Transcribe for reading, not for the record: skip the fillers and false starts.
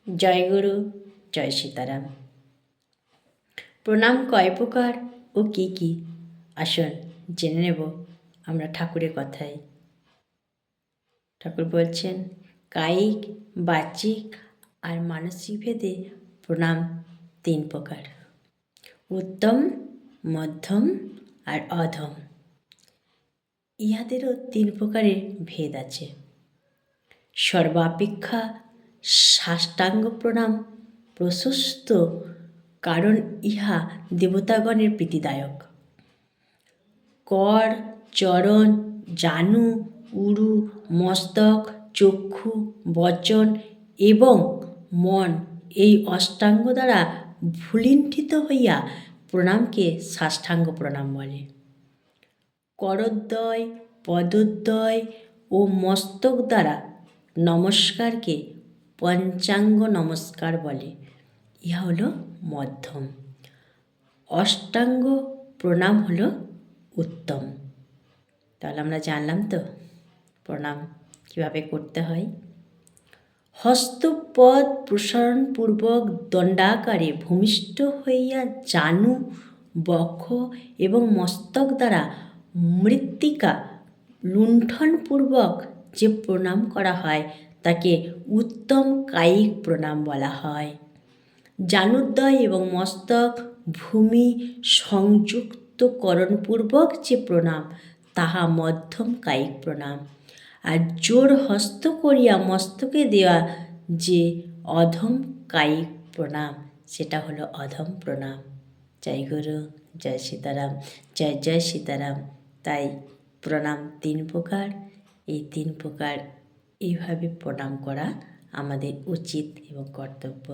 জয় গুরু, জয় সীতারাম। প্রণাম কয় প্রকার ও কী কী, আসুন জেনে নেব আমরা ঠাকুরের কথায়। ঠাকুর বলছেন, কায়িক, বাচিক আর মানসিক ভেদে প্রণাম 3 প্রকার: উত্তম, মধ্যম আর অধম। ইহাদেরও 3 প্রকারের ভেদ আছে। সর্বাপেক্ষা সাষ্টাঙ্গ প্রণাম প্রশস্ত, কারণ ইহা দেবতাগণের প্রীতিদায়ক। কর, চরণ, জানু, উরু, মস্তক, চক্ষু, বচন এবং মন এই অষ্টাঙ্গ দ্বারা ভূলুণ্ঠিত হইয়া প্রণামকে সাষ্টাঙ্গ প্রণাম বলে। করদ্বয়, পদদ্বয় ও মস্তক দ্বারা নমস্কারকে পঞ্চাঙ্গ নমস্কার বলে। ইহা হল মধ্যম। অষ্টাঙ্গ প্রণাম হল উত্তম। তাহলে আমরা জানলাম তো প্রণাম কীভাবে করতে হয়। হস্তপদ প্রসারণপূর্বক দণ্ডাকারে ভূমিষ্ঠ হইয়া জানু, বক্ষ এবং মস্তক দ্বারা মৃত্তিকা লুণ্ঠনপূর্বক যে প্রণাম করা হয় তাকে উত্তম কায়িক প্রণাম বলা হয়। জানুদ্বয় এবং মস্তক ভূমি সংযুক্তকরণপূর্বক যে প্রণাম তাহা মধ্যম কায়িক প্রণাম। আর জোর হস্ত করিয়া মস্তকে দেওয়া যে অধম কায়িক প্রণাম সেটা হলো অধম প্রণাম। জয় গুরু, জয় সীতারাম, জয় জয় সীতারাম। তাই প্রণাম 3 প্রকার। এই 3 প্রকার এইভাবে প্রণাম করা আমাদের উচিত এবং কর্তব্য।